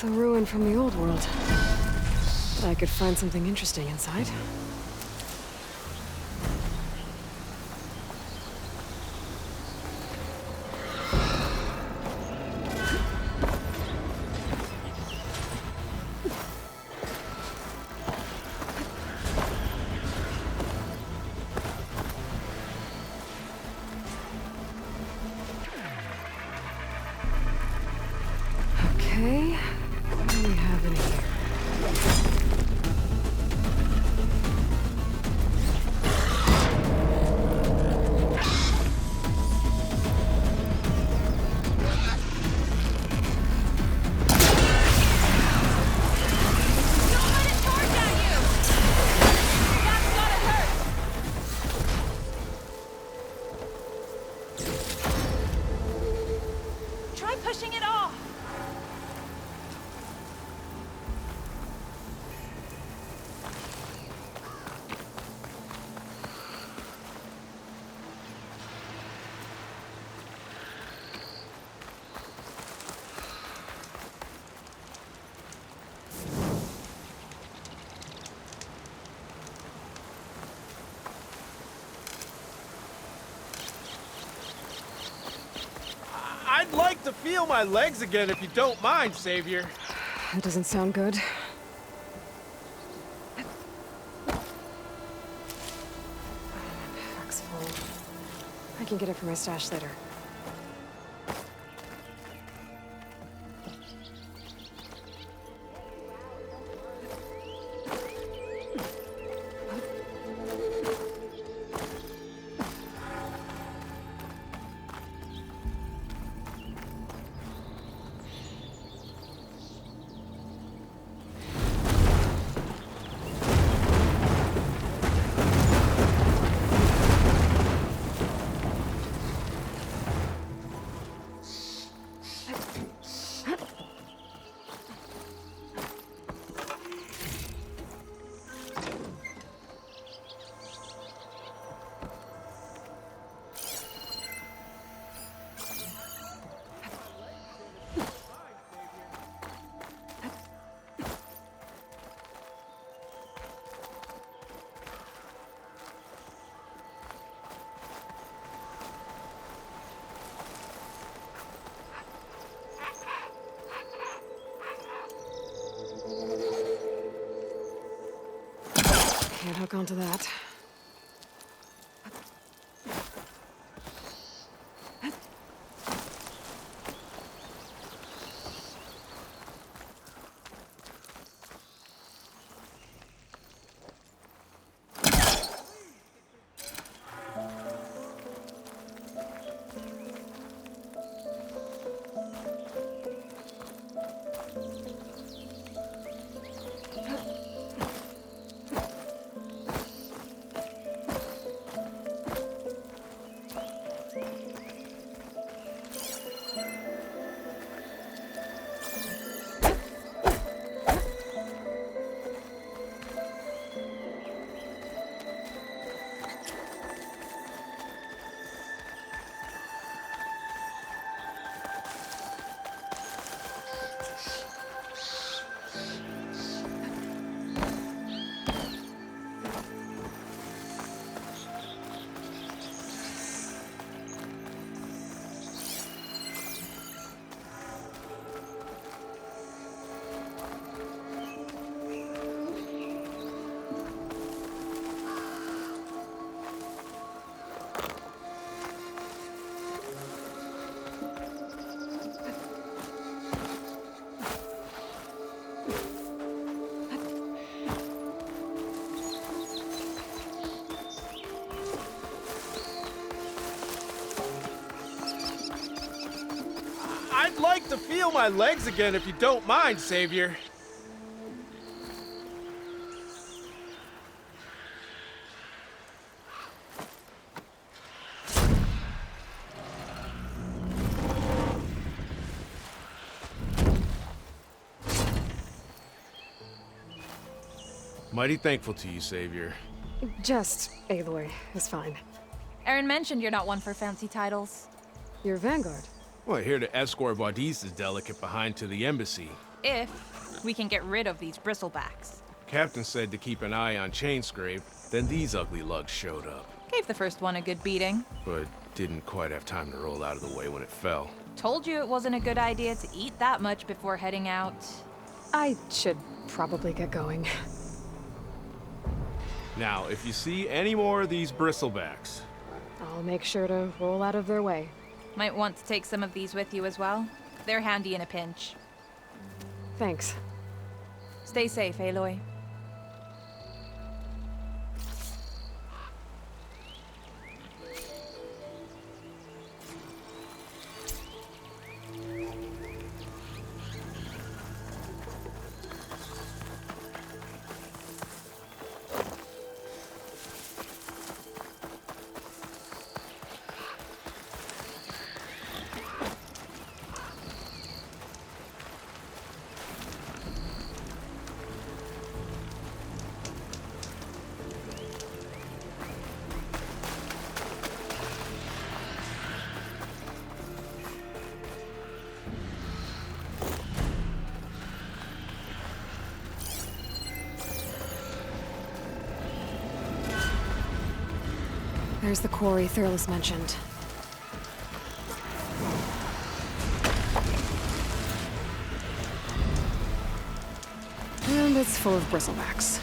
It's a ruin from the old world. But I could find something interesting inside. Okay, what do we have in here? Try pushing it off! I'd like to feel my legs again if you don't mind, Savior. That doesn't sound good. Pack's full. I can get it from my stash later. Can't hook onto that. I'd like to feel my legs again if you don't mind, Savior. Mighty thankful to you, Savior. Just Aloy is fine. Aaron mentioned you're not one for fancy titles. Your Vanguard. Well, I hear to escort Wadis' delicate behind to the embassy. If we can get rid of these bristlebacks. Captain said to keep an eye on Chainscrape, then these ugly lugs showed up. Gave the first one a good beating. But didn't quite have time to roll out of the way when it fell. Told you it wasn't a good idea to eat that much before heading out. I should probably get going. Now, if you see any more of these bristlebacks... I'll make sure to roll out of their way. Might want to take some of these with you as well. They're handy in a pinch. Thanks. Stay safe, Aloy. There's the quarry Thurles mentioned. And it's full of bristlebacks.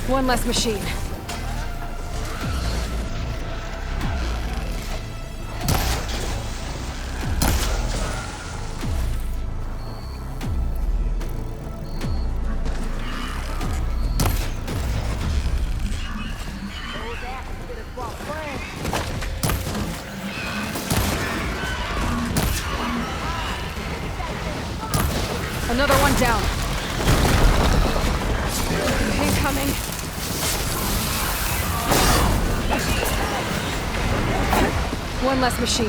One less machine. Another one down. Incoming. One less machine.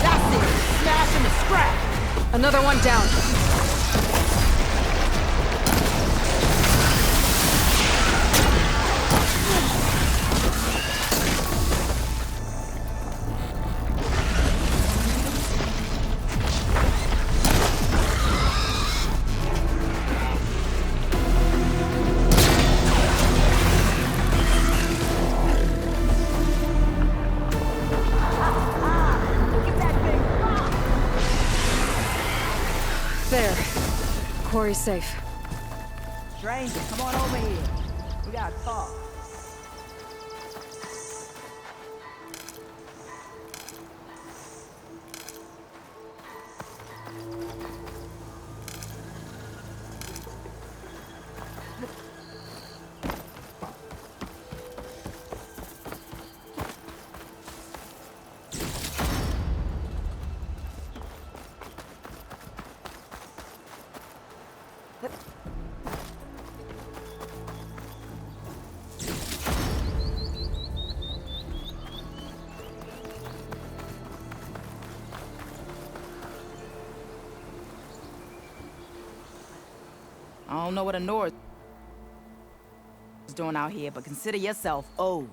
That's it! Smash and a scrap! Another one down. There. Quarry's safe. Stranger, come on over here. We gotta talk. I don't know what a North is doing out here, but consider yourself owed.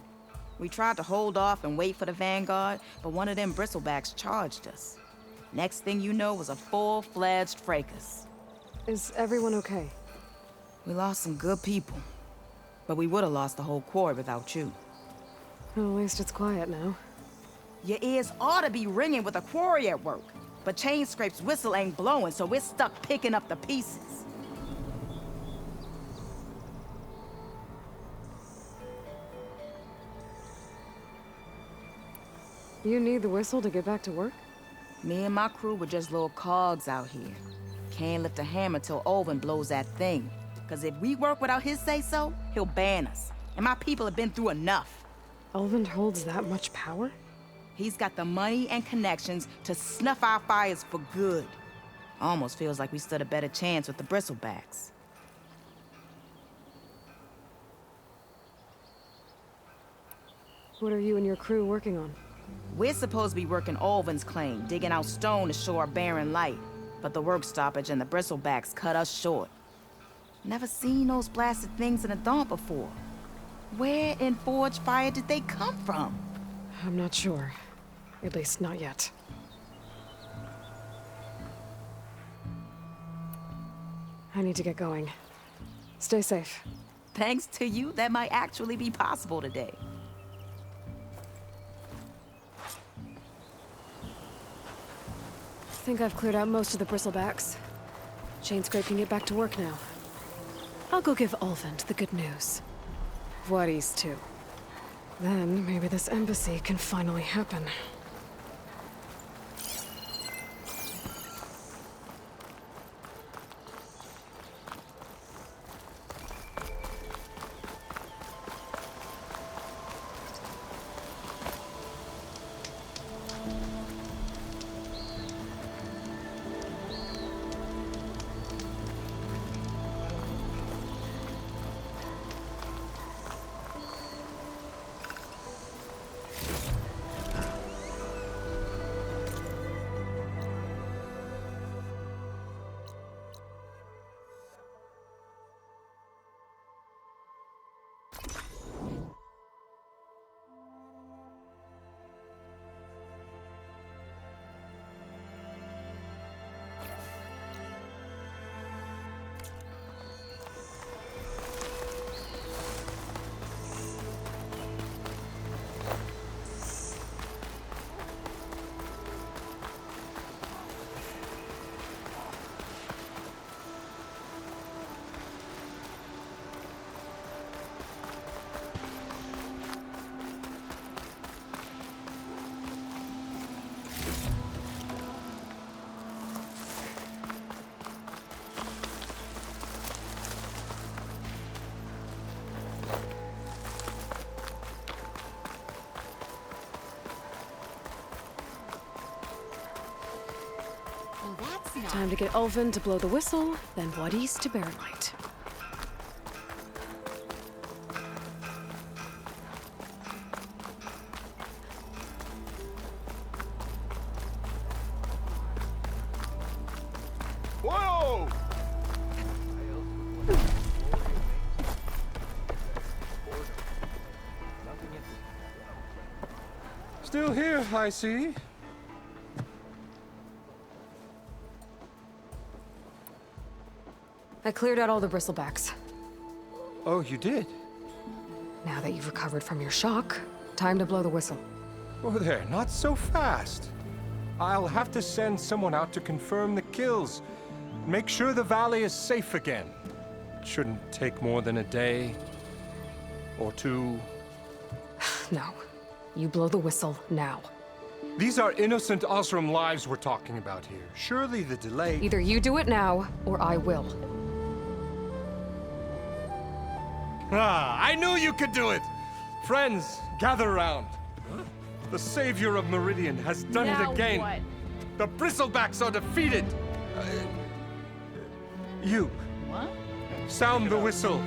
We tried to hold off and wait for the Vanguard, but one of them bristlebacks charged us. Next thing you know was a full-fledged fracas. Is everyone okay? We lost some good people, but we would have lost the whole quarry without you. Well, at least it's quiet now. Your ears ought to be ringing with a quarry at work, but Chain Scrape's whistle ain't blowing, so we're stuck picking up the pieces. You need the whistle to get back to work? Me and my crew were just little cogs out here. Can't lift a hammer till Olvin blows that thing. Cause if we work without his say-so, he'll ban us. And my people have been through enough. Elvin holds that much power? He's got the money and connections to snuff our fires for good. Almost feels like we stood a better chance with the bristlebacks. What are you and your crew working on? We're supposed to be working Olvin's claim, digging out stone to show our barren light. But the work stoppage and the bristlebacks cut us short. Never seen those blasted things in the dawn before. Where in Forge Fire did they come from? I'm not sure. At least not yet. I need to get going. Stay safe. Thanks to you, that might actually be possible today. I think I've cleared out most of the bristlebacks. Chain Scrape can get back to work now. I'll go give Ulvund the good news. Voorhees, too. Then maybe this embassy can finally happen. Time to get Ulvund to blow the whistle, then Voorhees to bear light. Whoa! Still here, I see. I cleared out all the bristlebacks. Oh, you did? Now that you've recovered from your shock, time to blow the whistle. Oh there, not so fast. I'll have to send someone out to confirm the kills. Make sure the valley is safe again. Shouldn't take more than a day. or two. No. You blow the whistle now. These are innocent Osram lives we're talking about here. Surely the delay... Either you do it now, or I will. I knew you could do it! Friends, gather around. The savior of Meridian has done it again. What? The Bristlebacks are defeated. You. What? Sound the whistle.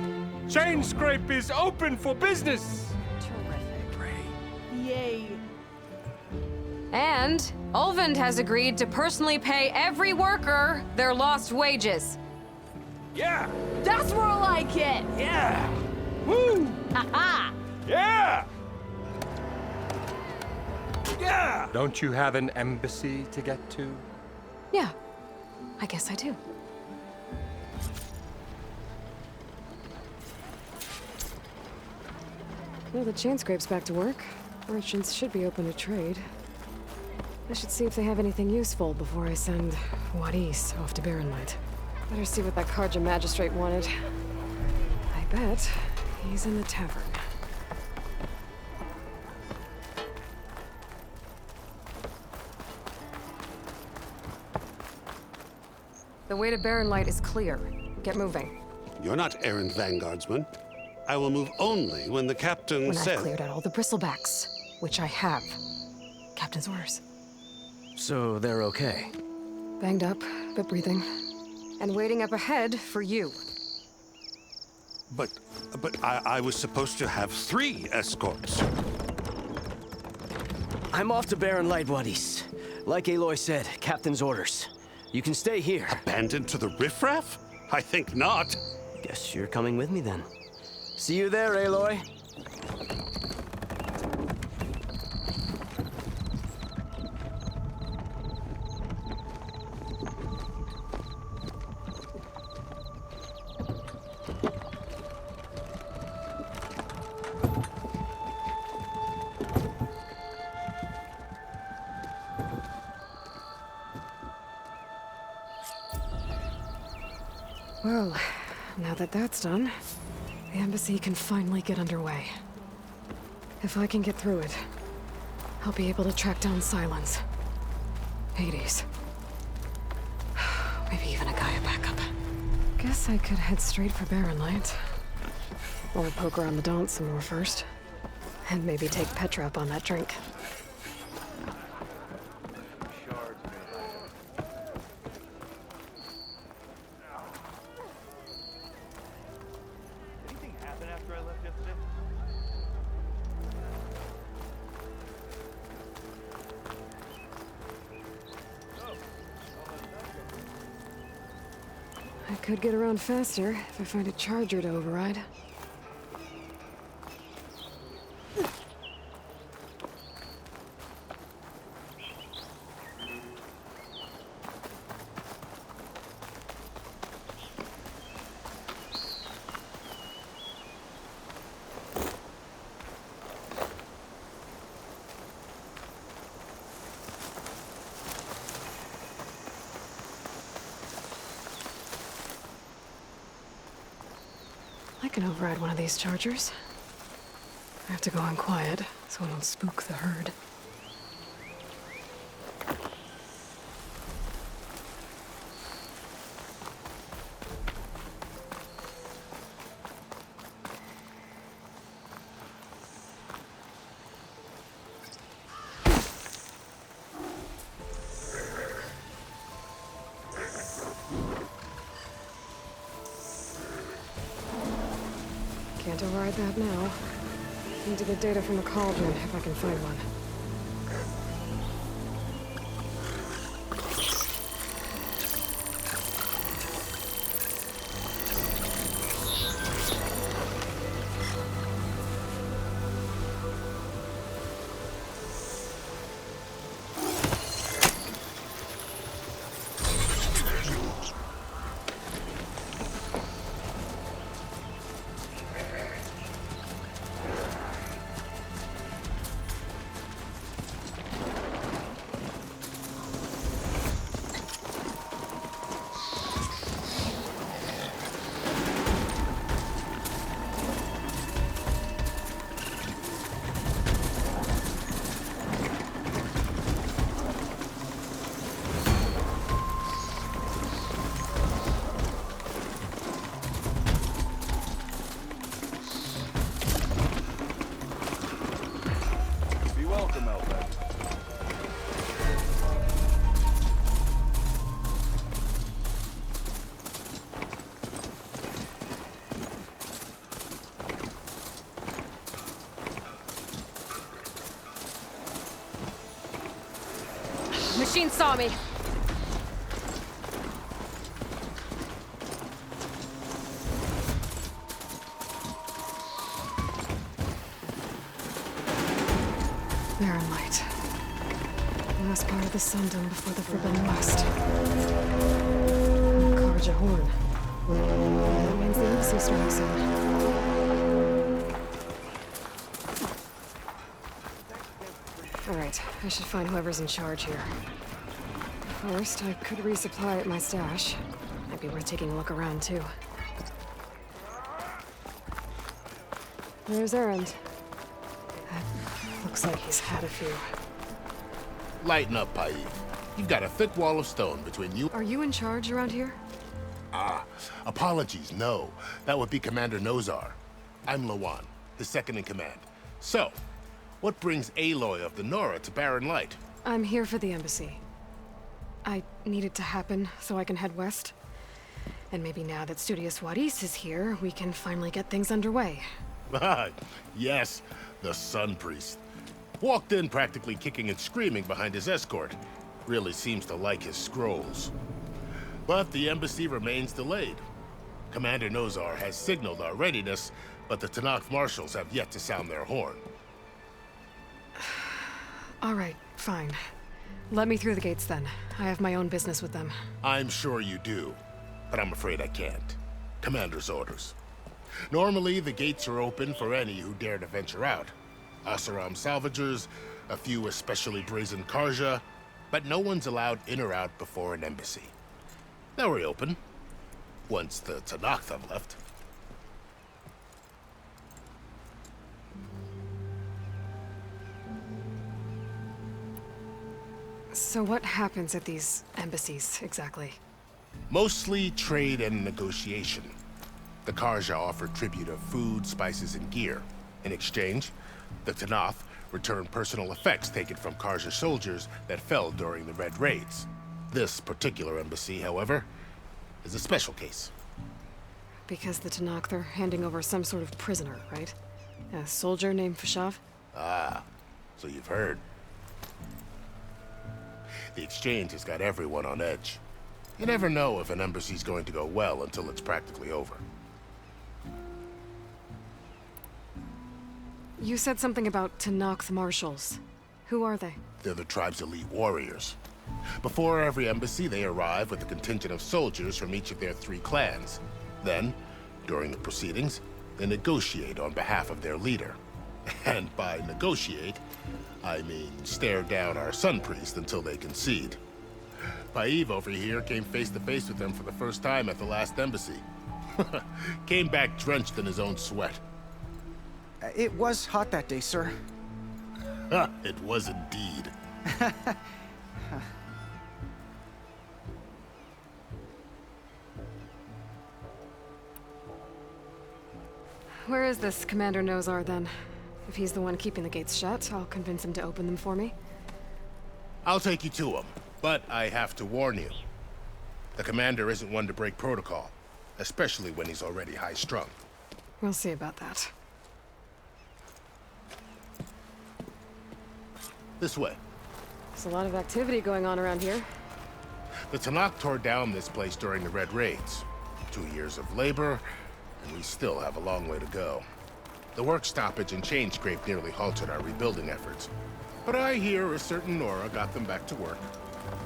Chain Scrape is open for business. Terrific. Yay. And Ulvund has agreed to personally pay every worker their lost wages. Yeah. That's more like it! Yeah. Woo. Ha-ha! Yeah. Yeah. Don't you have an embassy to get to? Yeah, I guess I do. Well, the chain scrape's back to work. Merchants should be open to trade. I should see if they have anything useful before I send Wadis off to Barrenlight. Better see what that Karja magistrate wanted. I bet he's in the tavern. The way to Barrenlight is clear. Get moving. You're not errant vanguardsman. I will move only when the captain When says... I've cleared out all the bristlebacks, which I have. Captain's orders. So they're okay? Banged up, but breathing. And waiting up ahead for you. But I was supposed to have 3 escorts. I'm off to Baron Lightwadis. Like Aloy said, captain's orders. You can stay here. Abandoned to the riffraff? I think not. Guess you're coming with me then. See you there, Aloy. Well, now that that's done, the embassy can finally get underway. If I can get through it, I'll be able to track down Silence. Hades. Maybe even a Gaia backup. Guess I could head straight for Barrenlight. Or poke around the Daunt some more first. And maybe take Petra up on that drink. I could get around faster if I find a charger to override. I can override one of these chargers. I have to go in quiet, so I don't spook the herd. Can't override that now. Need to get data from the cauldron if I can find one. welcome, Elfin. Machine saw me. Barren light. Last part of the Sundom before the Forbidden West. Karja Horn. That means the embassy starting soon. Alright, I should find whoever's in charge here. First, I could resupply at my stash. Might be worth taking a look around, too. There's Erend. Looks like he's had a few. Lighten up, Pai. You've got a thick wall of stone between you. Are you in charge around here? Apologies, no. That would be Commander Nozar. I'm Lawan, his second in command. So, what brings Aloy of the Nora to Barren Light? I'm here for the embassy. I need it to happen so I can head west. And maybe now that Studious Wadis is here, we can finally get things underway. Yes, the Sun Priest. Walked in practically kicking and screaming behind his escort. Really seems to like his scrolls. But the embassy remains delayed. Commander Nozar has signaled our readiness, but the Tanakh marshals have yet to sound their horn. All right, fine. Let me through the gates then. I have my own business with them. I'm sure you do, but I'm afraid I can't. Commander's orders. Normally, the gates are open for any who dare to venture out. Asaram salvagers, a few especially brazen Karja, but no one's allowed in or out before an embassy. They'll reopen, once the Tanakh have left. So what happens at these embassies, exactly? Mostly trade and negotiation. The Karja offer tribute of food, spices, and gear. In exchange, the Tanakh return personal effects taken from Karja soldiers that fell during the Red Raids. This particular embassy, however, is a special case. Because the Tanakh, they're handing over some sort of prisoner, right? A soldier named Ps5? Ah, so you've heard. The exchange has got everyone on edge. You never know if an embassy's going to go well until it's practically over. You said something about Tanakh marshals. Who are they? They're the tribe's elite warriors. Before every embassy, they arrive with a contingent of soldiers from each of their 3 clans. Then, during the proceedings, they negotiate on behalf of their leader. And by negotiate, I mean stare down our Sun Priest until they concede. Pai over here came face to face with them for the first time at the last embassy. Came back drenched in his own sweat. It was hot that day, sir. It was indeed. Where is this Commander Nozar, then? If he's the one keeping the gates shut, I'll convince him to open them for me. I'll take you to him, but I have to warn you. The commander isn't one to break protocol, especially when he's already high-strung. We'll see about that. This way. There's a lot of activity going on around here. The Tanakh tore down this place during the Red Raids. 2 years of labor, and we still have a long way to go. The work stoppage and chain scrape nearly halted our rebuilding efforts. But I hear a certain Nora got them back to work.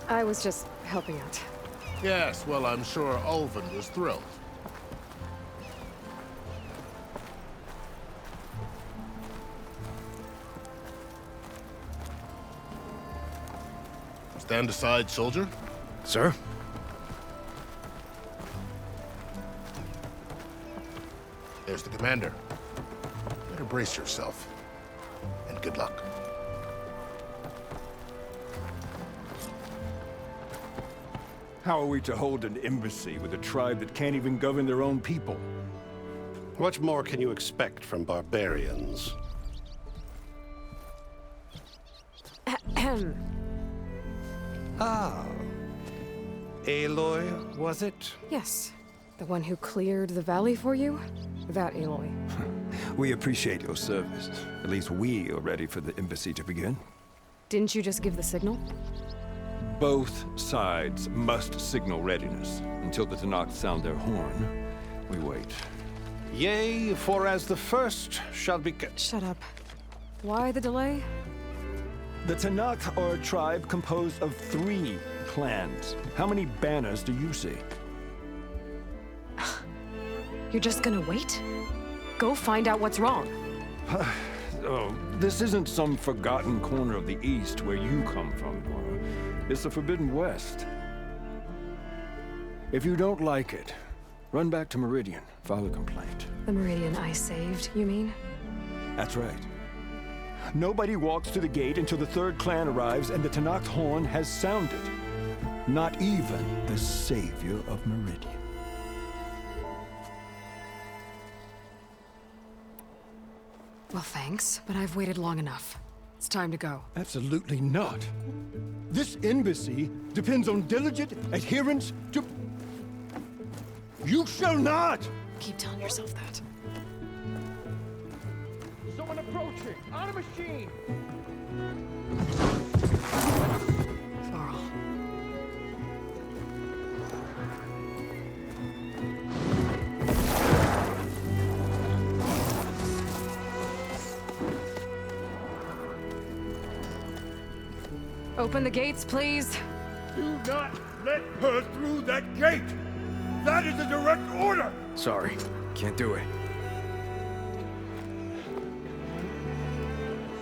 I was just helping out. Yes, well, I'm sure Ulvin was thrilled. Stand aside, soldier. Sir? There's the commander. Better brace yourself. And good luck. How are we to hold an embassy with a tribe that can't even govern their own people? What more can you expect from barbarians? Ahem. Ah. Aloy, was it? Yes. The one who cleared the valley for you? That Aloy. We appreciate your service. At least we are ready for the embassy to begin. Didn't you just give the signal? Both sides must signal readiness. Until the Tanakh sound their horn, we wait. Yea, for as the first shall be... Shut up. Why the delay? The Tanakh are a tribe composed of 3 clans. How many banners do you see? You're just gonna wait? Go find out what's wrong. Oh, this isn't some forgotten corner of the East where you come from, Nora. It's the Forbidden West. If you don't like it, run back to Meridian, file a complaint. The Meridian I saved, you mean? That's right. Nobody walks to the gate until the 3rd clan arrives and the Tanakh horn has sounded. Not even the savior of Meridian. Well, thanks, but I've waited long enough. It's time to go. Absolutely not. This embassy depends on diligent adherence to... You shall not! Keep telling yourself that. Someone approaching! On a machine! Varl. Open the gates, please. Do not let her through that gate! That is a direct order! Sorry, can't do it.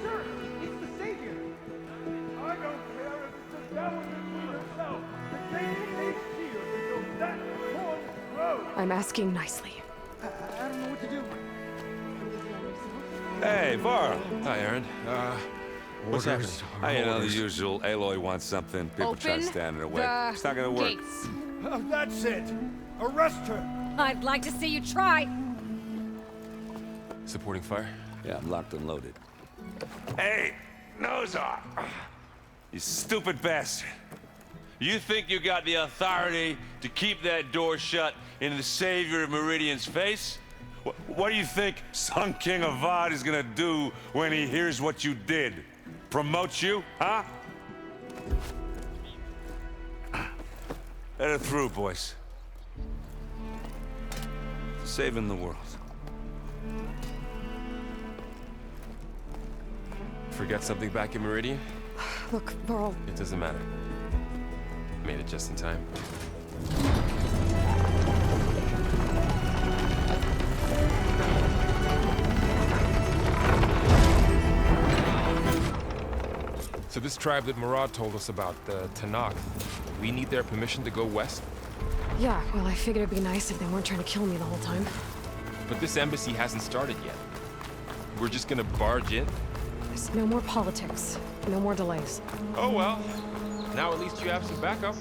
Sir, it's the savior! I don't care if it's the dowager queen herself! The gate stays sealed until that horn blows! I'm asking nicely. I don't know what to do. Hey, Varl. Hi, Aaron. What's happening? I know the usual. Aloy wants something. People try to Open stand in her way. the It's not gonna work. gates. That's it! Arrest her! I'd like to see you try. Supporting fire? Yeah, I'm locked and loaded. Hey, Nozar! You stupid bastard. You think you got the authority to keep that door shut in the savior of Meridian's face? What do you think Sun King Avad is gonna do when he hears what you did? Promote you, huh? Let her through, boys. Saving the world. Forget something back in Meridian? Look, Varl. It doesn't matter. Made it just in time. So this tribe that Murad told us about, the Tanakh, we need their permission to go west? Yeah, well, I figured it'd be nice if they weren't trying to kill me the whole time. But this embassy hasn't started yet. We're just gonna barge in? There's no more politics. No more delays. Oh well. Now at least you have some backup.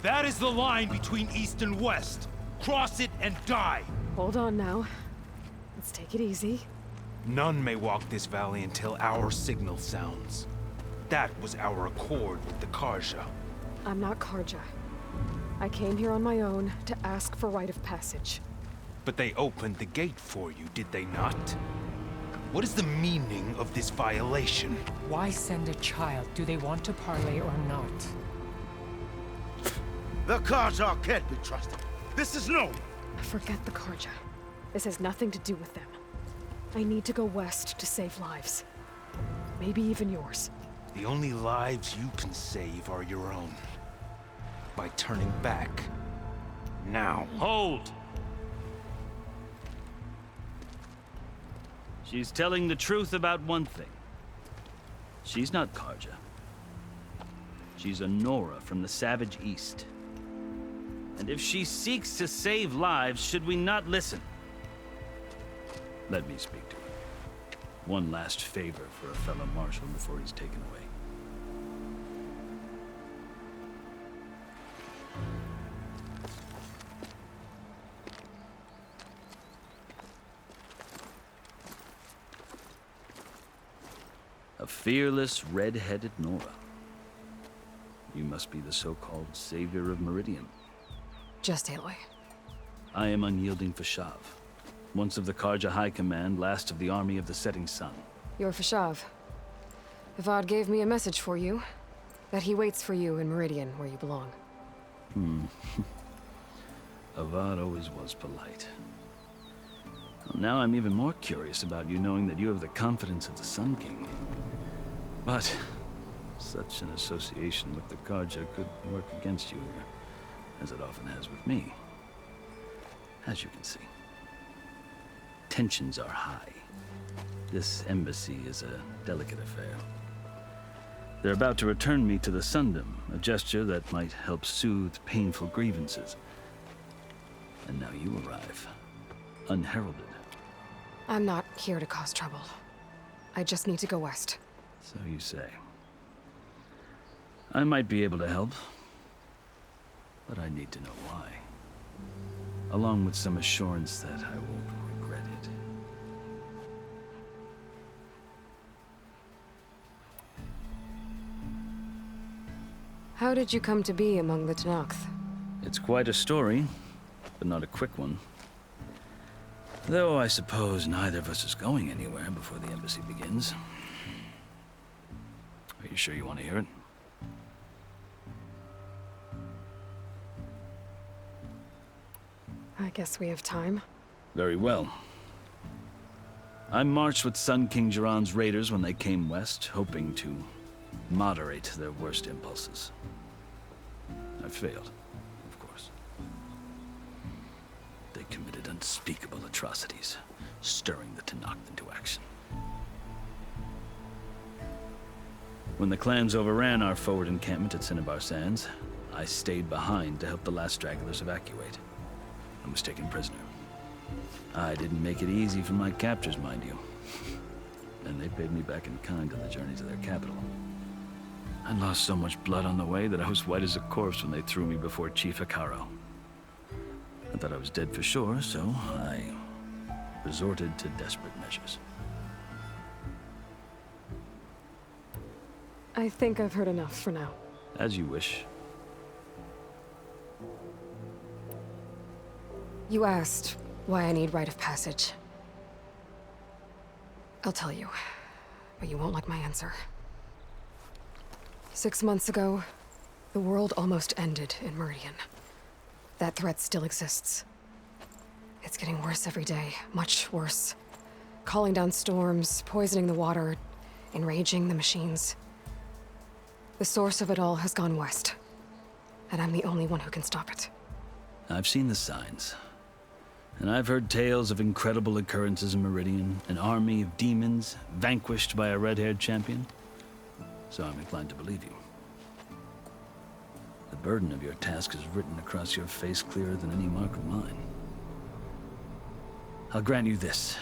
That is the line between East and West. Cross it and die. Hold on now. Let's take it easy. None may walk this valley until our signal sounds. That was our accord with the Karja. I'm not Karja. I came here on my own to ask for rite of passage. But they opened the gate for you, did they not? What is the meaning of this violation? Why send a child? Do they want to parley or not? The Karja can't be trusted. This is no. Forget the Karja. This has nothing to do with them. I need to go west to save lives. Maybe even yours. The only lives you can save are your own. By turning back. Now. Hold! She's telling the truth about one thing. She's not Karja. She's a Nora from the Savage East. And if she seeks to save lives, should we not listen? Let me speak to her. One last favor for a fellow marshal before he's taken away. A fearless, red-headed Nora. You must be the so-called savior of Meridian. Just Aloy. I am unyielding Ps5, once of the Karja High Command, last of the army of the setting sun. You're Ps5. Avad gave me a message for you. That he waits for you in Meridian, where you belong. Avad always was polite. Well, now I'm even more curious about you knowing that you have the confidence of the Sun King. But such an association with the Karja could work against you here, as it often has with me. As you can see, tensions are high. This embassy is a delicate affair. They're about to return me to the Sundom, a gesture that might help soothe painful grievances. And now you arrive, unheralded. I'm not here to cause trouble. I just need to go west. So you say. I might be able to help, but I need to know why. Along with some assurance that I won't regret it. How did you come to be among the Tenakth? It's quite a story, but not a quick one. Though I suppose neither of us is going anywhere before the embassy begins. Are you sure you want to hear it? I guess we have time. Very well. I marched with Sun King Jiran's raiders when they came west, hoping to moderate their worst impulses. I failed, of course. They committed unspeakable atrocities, stirring the Tenakth into action. When the clans overran our forward encampment at Cinnabar Sands, I stayed behind to help the last stragglers evacuate. I was taken prisoner. I didn't make it easy for my captors, mind you. And they paid me back in kind on the journey to their capital. I lost so much blood on the way that I was white as a corpse when they threw me before Chief Hikaro. I thought I was dead for sure, so I resorted to desperate measures. I think I've heard enough for now. As you wish. You asked why I need rite of passage. I'll tell you, but you won't like my answer. 6 months ago, the world almost ended in Meridian. That threat still exists. It's getting worse every day, much worse. Calling down storms, poisoning the water, enraging the machines. The source of it all has gone west, and I'm the only one who can stop it. I've seen the signs. And I've heard tales of incredible occurrences in Meridian, an army of demons vanquished by a red-haired champion. So I'm inclined to believe you. The burden of your task is written across your face clearer than any mark of mine. I'll grant you this,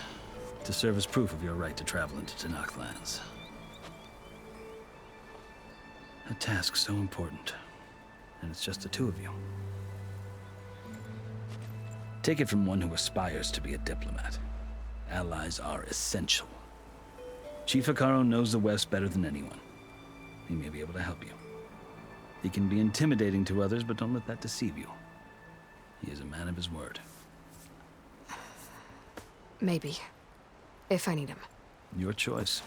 to serve as proof of your right to travel into Tenakth lands. A task so important, and it's just the two of you. Take it from one who aspires to be a diplomat. Allies are essential. Chief Hikaro knows the West better than anyone. He may be able to help you. He can be intimidating to others, but don't let that deceive you. He is a man of his word. Maybe. If I need him. Your choice.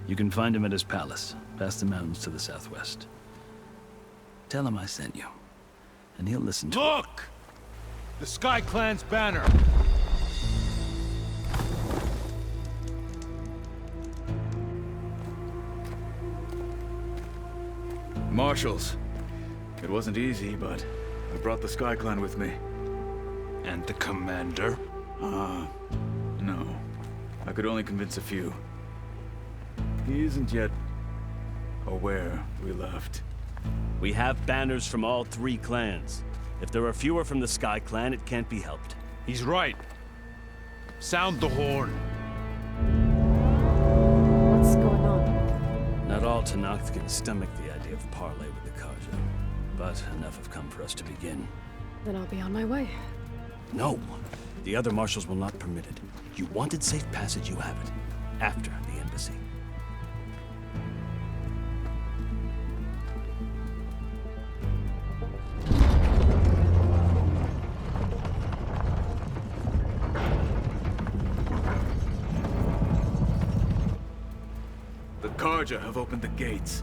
You can find him at his palace, past the mountains to the southwest. Tell him I sent you. And he'll listen to Look! The Sky Clan's banner! Marshals. It wasn't easy, but I brought the Sky Clan with me. And the commander? No. I could only convince a few. He isn't yet aware we left. We have banners from all 3 clans. If there are fewer from the Sky Clan, it can't be helped. He's right. Sound the horn. Tenakth can stomach the idea of parley with the Karja. But enough have come for us to begin. Then I'll be on my way. No! The other marshals will not permit it. You wanted safe passage, you have it. After the embassy. The Karja have opened the gates.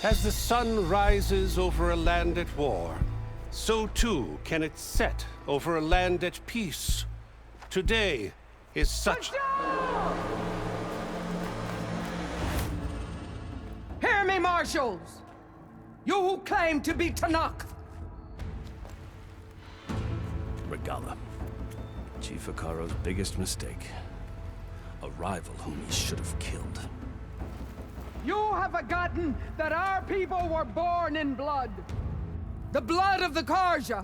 As the sun rises over a land at war, so too can it set over a land at peace. Today is such... Hear me, marshals! You who claim to be Tenakth! Regala. Chief Akaro's biggest mistake. A rival whom he should have killed. You have forgotten that our people were born in blood. The blood of the Karja.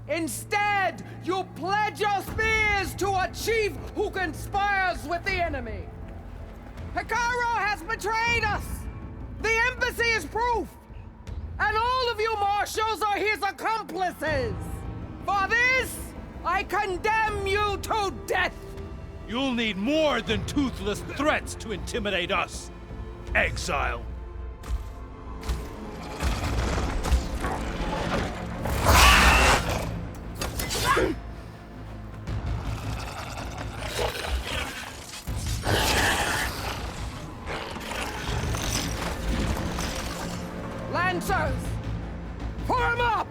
Instead, you pledge your spears to a chief who conspires with the enemy. Akaro has betrayed us! The embassy is proof! And all of you marshals are his accomplices! For this, I condemn you to death! You'll need more than toothless threats to intimidate us. Exile. Lancers! Form up!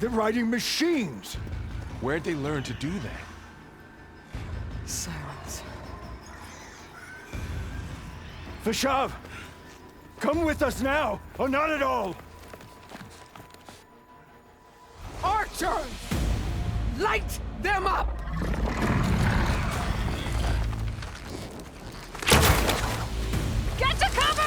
They're riding machines! Where'd they learn to do that? Silence. Vashav! Come with us now, or not at all! Archers! Light them up! Get to cover!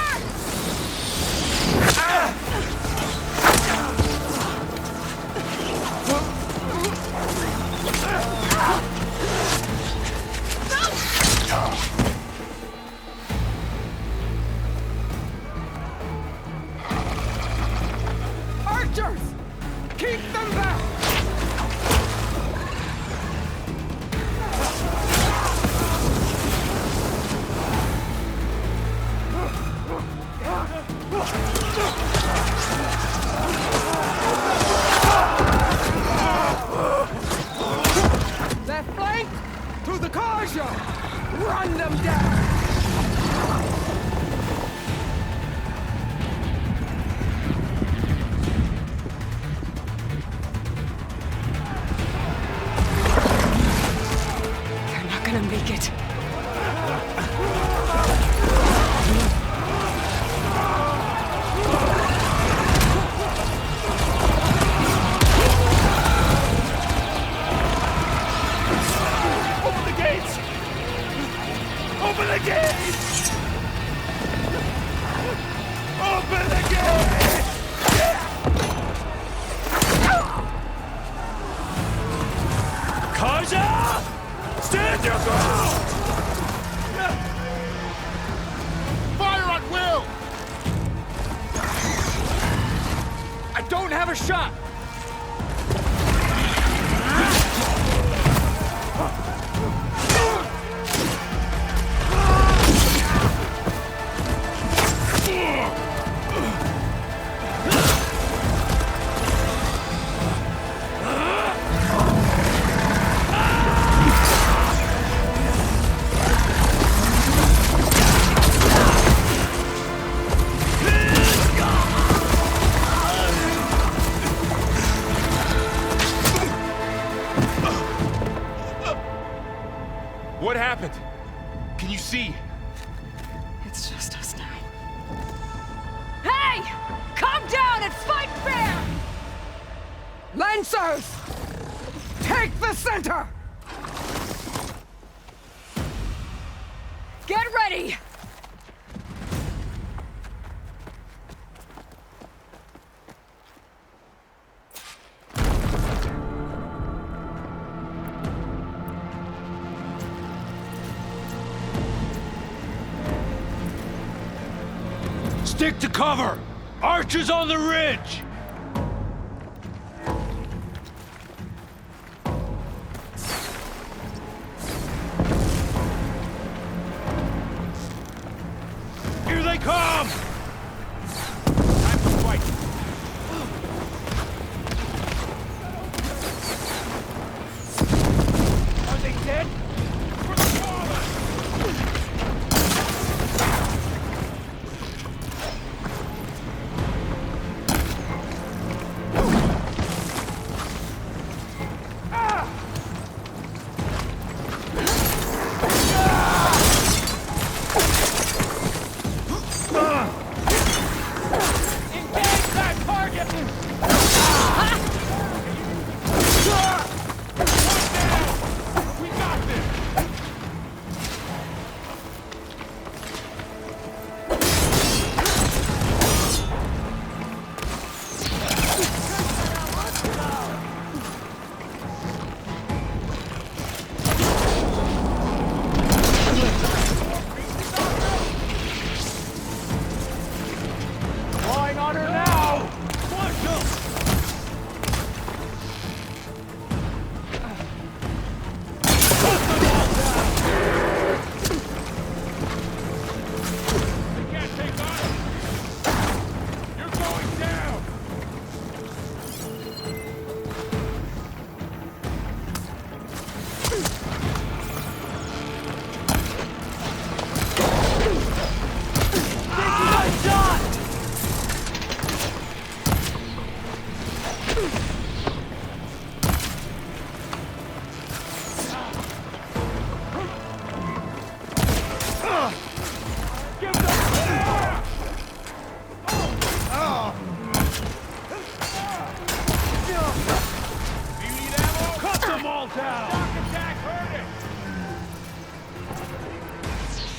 Archers! Keep them back! They're flanked to the Karja! Run them down! They're not gonna make it. Open the gates! Open the gates! Open the gates! Karja! Stand your ground! Fire at will! I don't have a shot! What happened? Can you see? It's just us now. Hey! Calm down and fight fair! Lancers! Take the center! Get ready! Stick to cover! Archers on the ridge! Here they come! Time to fight! Are they dead? For the father!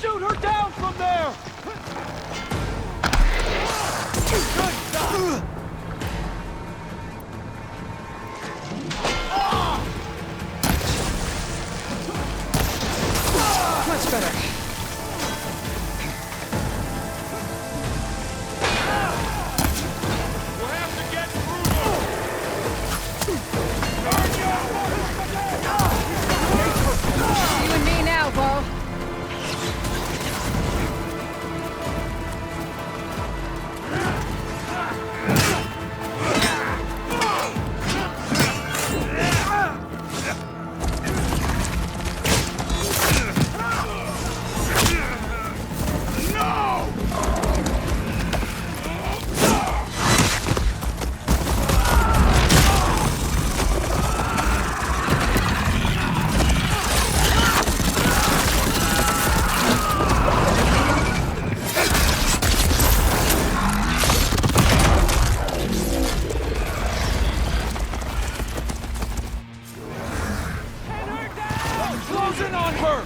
Shoot her down from there! Good shot! Much better. We'll have to get through them! You and me now, Bo. Closing on her!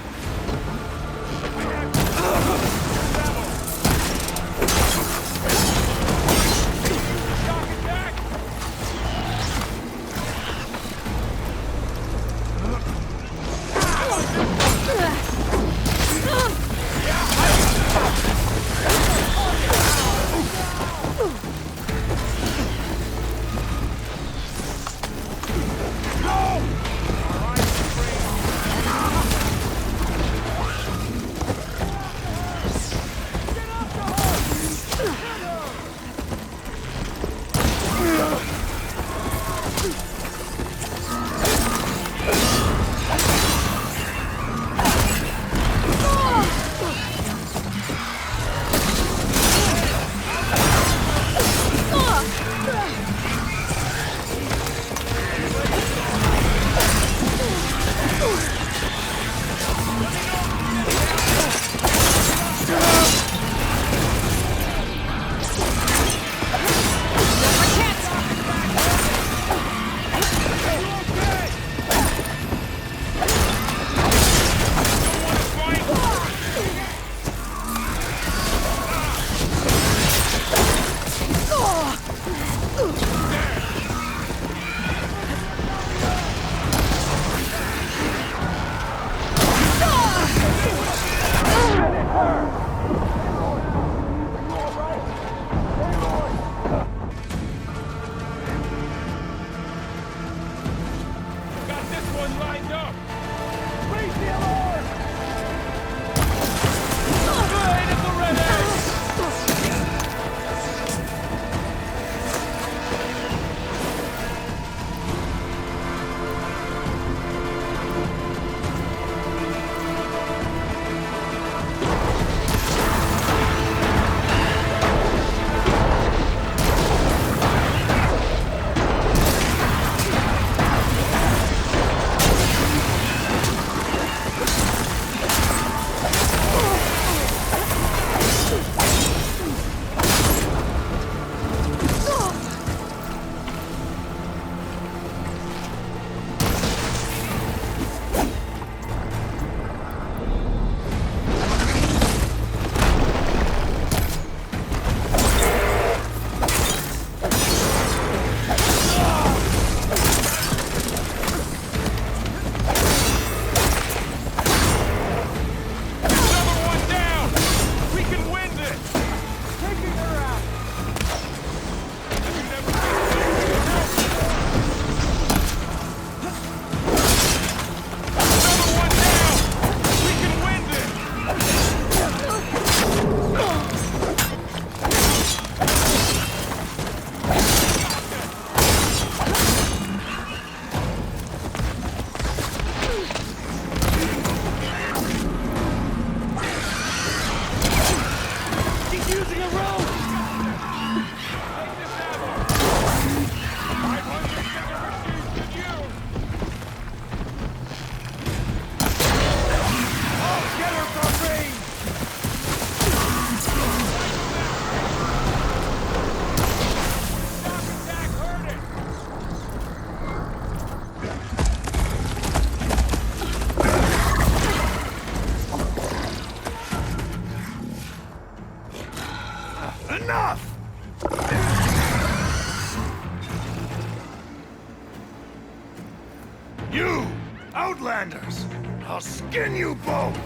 I'll skin you both!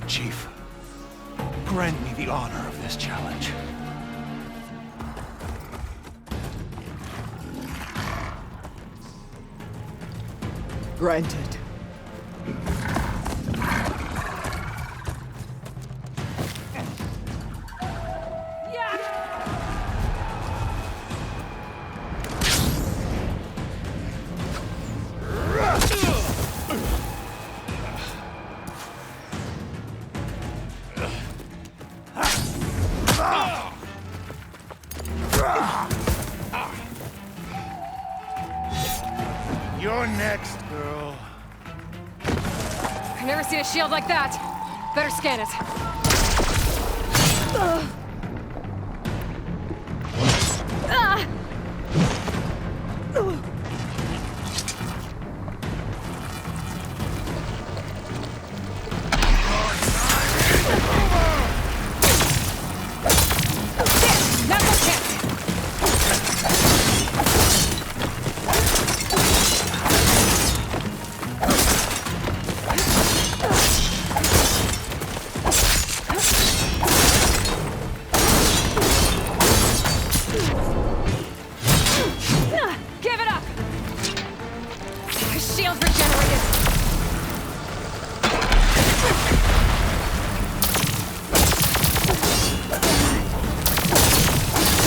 Chief, grant me the honor of this challenge. Granted. You're next, girl. I've never seen a shield like that. Better scan it. Give it up! His shield's regenerated!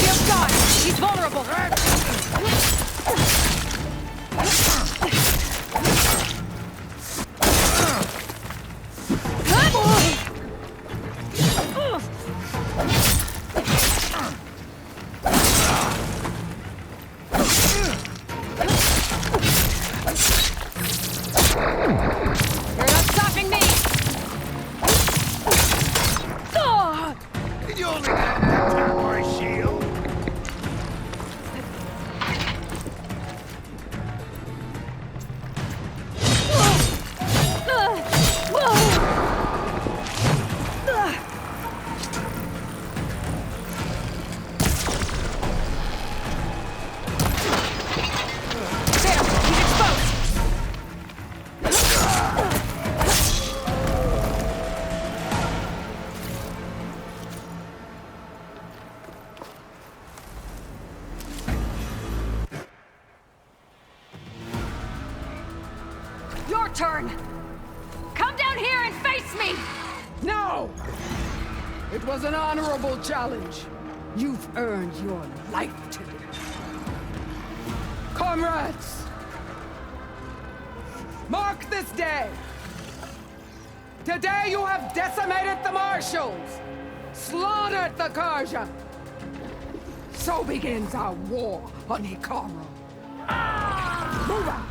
Shield's gone! He's vulnerable! You're not stopping me! You only got to tap my shield. There! He's exposed! Your turn! Come down here and face me! No! It was an honorable challenge. You've earned your life today. Comrades! Mark this day! Today you have decimated the Marshals! Slaughtered the Karja! So begins our war on Hikaru. Move out!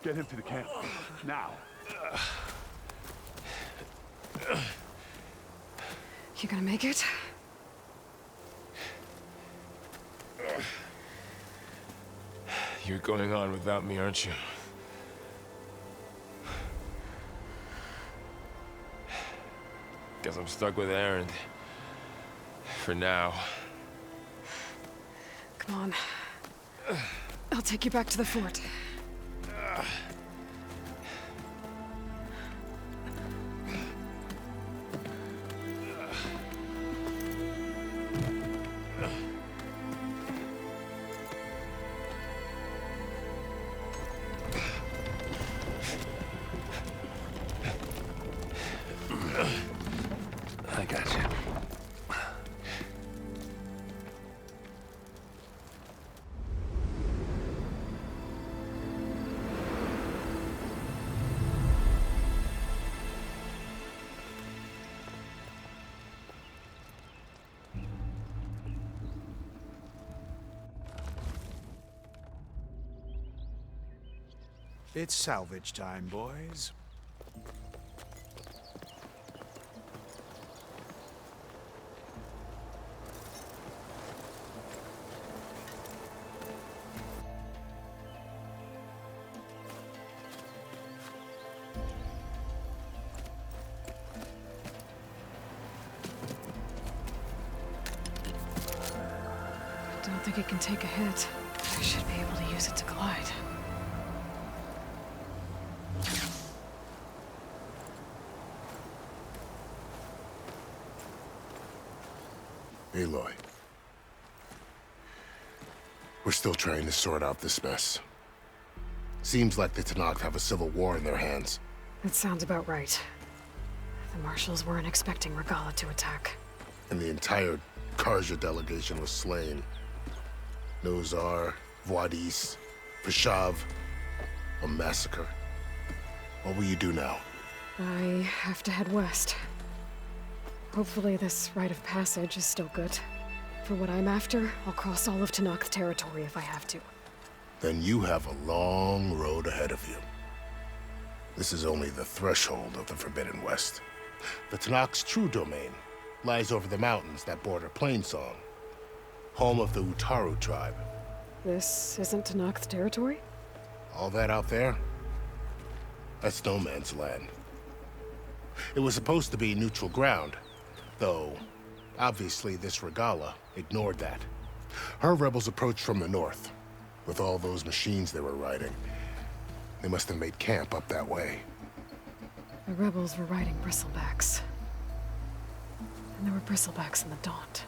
Get him to the camp. Now. You gonna make it? You're going on without me, aren't you? Guess I'm stuck with Aaron. For now. Come on. I'll take you back to the fort. I got you. It's salvage time, boys. don't think it can take a hit. I should be able to use it to glide. Aloy. We're still trying to sort out this mess. Seems like the Tenakth have a civil war in their hands. That sounds about right. The marshals weren't expecting Regala to attack. And the entire Karja delegation was slain. Nozar, Wadis, Ps5, a massacre. What will you do now? I have to head west. Hopefully this rite of passage is still good. For what I'm after, I'll cross all of Tenakth territory if I have to. Then you have a long road ahead of you. This is only the threshold of the Forbidden West. The Tenakth's true domain lies over the mountains that border Plainsong, home of the Utaru tribe. This isn't Tenakth territory? All that out there? That's no man's land. It was supposed to be neutral ground, though obviously this Regala ignored that. Her rebels approached from the north, with all those machines they were riding. They must have made camp up that way. The rebels were riding bristlebacks. And there were bristlebacks in the Daunt.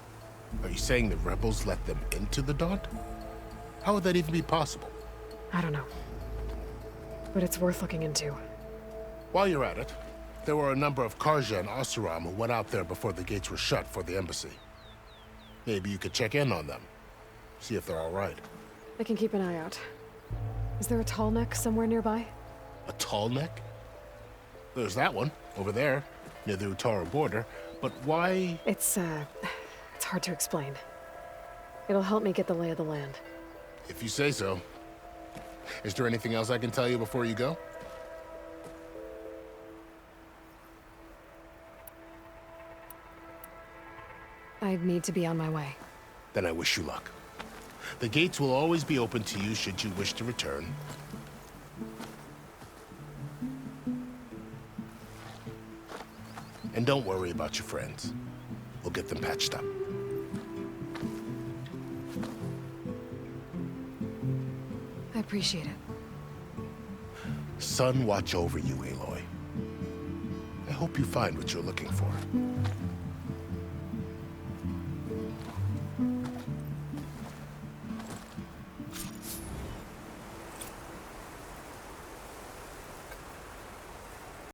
Are you saying the rebels let them into the Daunt? How would that even be possible? I don't know. But it's worth looking into. While you're at it, there were a number of Karja and Oseram who went out there before the gates were shut for the embassy. Maybe you could check in on them. See if they're all right. I can keep an eye out. Is there a tall neck somewhere nearby? A tall neck? There's that one, over there, near the Utaru border. But why? It's hard to explain. It'll help me get the lay of the land. If you say so. Is there anything else I can tell you before you go? I need to be on my way. Then I wish you luck. The gates will always be open to you should you wish to return. And don't worry about your friends. We'll get them patched up. I appreciate it. Sun watch over you, Aloy. I hope you find what you're looking for.